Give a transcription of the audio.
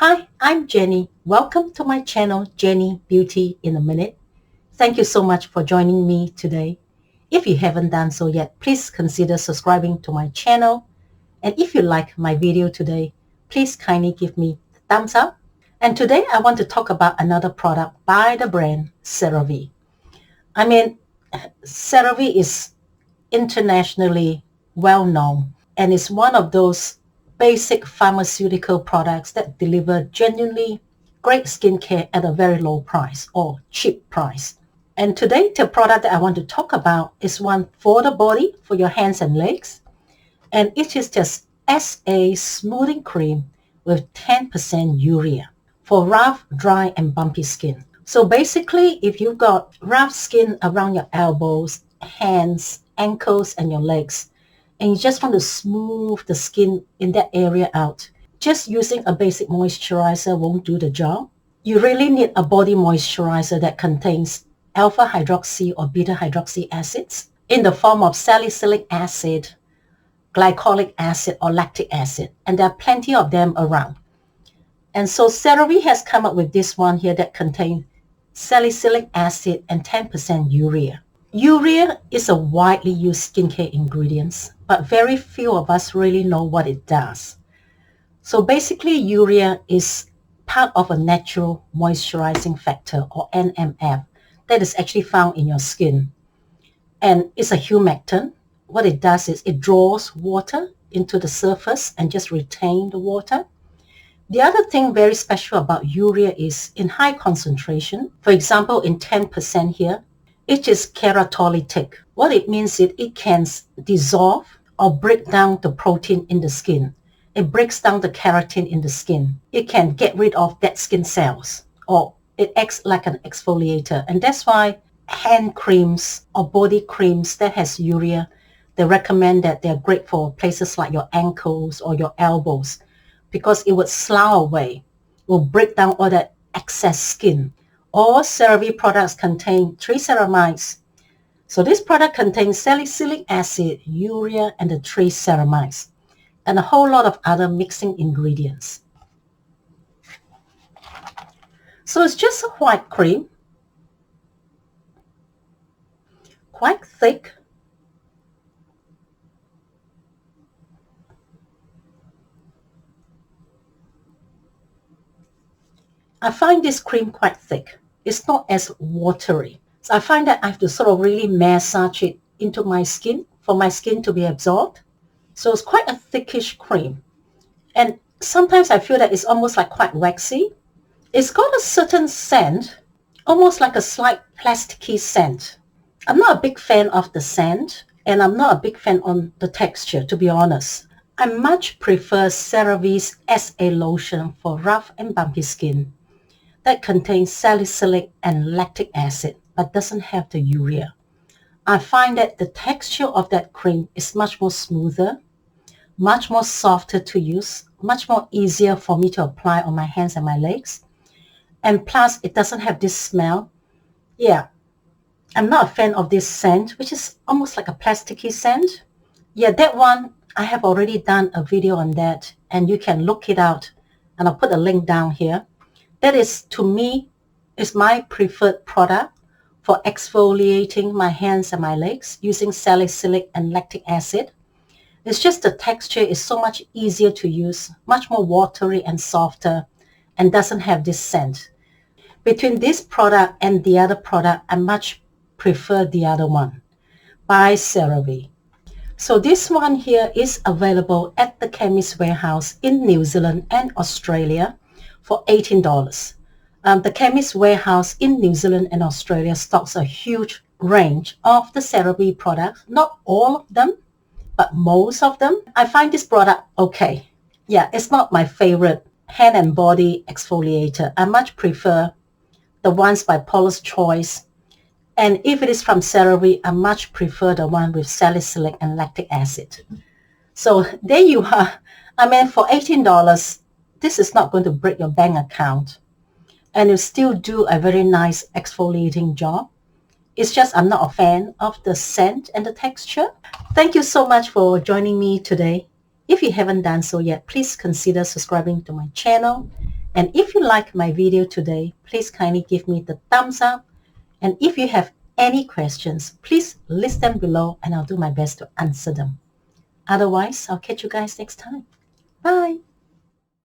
Hi, I'm Jenny. Welcome to my channel, Jenny Beauty in a Minute. Thank you so much for joining me today. If you haven't done so yet, please consider subscribing to my channel. And if you like my video today, please kindly give me a thumbs up. And today I want to talk about another product by the brand CeraVe. I mean, CeraVe is internationally well known and is one of those basic pharmaceutical products that deliver genuinely great skincare at a very low price or cheap price. And today the product that I want to talk about is one for the body, for your hands and legs. And it is just SA smoothing cream with 10% urea for rough, dry, and bumpy skin. So basically, if you've got rough skin around your elbows, hands, ankles, and your legs, and you just want to smooth the skin in that area out, just using a basic moisturizer won't do the job. You really need a body moisturizer that contains alpha hydroxy or beta hydroxy acids in the form of salicylic acid, glycolic acid, or lactic acid. And there are plenty of them around. And so CeraVe has come up with this one here that contains salicylic acid and 10% urea. Urea is a widely used skincare ingredient, but very few of us really know what it does. So basically, urea is part of a natural moisturizing factor, or NMF, that is actually found in your skin. And it's a humectant. What it does is it draws water into the surface and just retain the water. The other thing very special about urea is in high concentration, for example, in 10% here, it is keratolytic. What it means is it can dissolve or break down the protein in the skin. It breaks down the keratin in the skin. It can get rid of dead skin cells, or it acts like an exfoliator. And that's why hand creams or body creams that has urea, they recommend that they're great for places like your ankles or your elbows, because it would slough away, will break down all that excess skin. All CeraVe products contain 3 ceramides. So this product contains salicylic acid, urea, and the 3 ceramides, and a whole lot of other mixing ingredients. So it's just a white cream, quite thick. I find this cream quite thick. It's not as watery. So I find that I have to sort of really massage it into my skin for my skin to be absorbed. So it's quite a thickish cream. And sometimes I feel that it's almost like quite waxy. It's got a certain scent, almost like a slight plasticky scent. I'm not a big fan of the scent, and I'm not a big fan on the texture, to be honest. I much prefer CeraVe's SA lotion for rough and bumpy skin that contains salicylic and lactic acid but doesn't have the urea. I find that the texture of that cream is much more smoother, much more softer to use, much more easier for me to apply on my hands and my legs. And plus, it doesn't have this smell. Yeah, I'm not a fan of this scent, which is almost like a plasticky scent. Yeah, that one, I have already done a video on that, and you can look it out, and I'll put a link down here. That is, to me, is my preferred product for exfoliating my hands and my legs using salicylic and lactic acid. It's just the texture is so much easier to use, much more watery and softer, and doesn't have this scent. Between this product and the other product, I much prefer the other one by CeraVe. So this one here is available at the Chemist Warehouse in New Zealand and Australia for $18. The Chemist Warehouse in New Zealand and Australia stocks a huge range of the CeraVe products, not all of them, but most of them. I find this product okay. Yeah, it's not my favorite hand and body exfoliator. I much prefer the ones by Paula's Choice. And if it is from CeraVe, I much prefer the one with salicylic and lactic acid. So there you are. I mean, for $18, this is not going to break your bank account. And you still do a very nice exfoliating job. It's just I'm not a fan of the scent and the texture. Thank you so much for joining me today. If you haven't done so yet, please consider subscribing to my channel. And if you like my video today, please kindly give me the thumbs up. And if you have any questions, please list them below and I'll do my best to answer them. Otherwise, I'll catch you guys next time. Bye.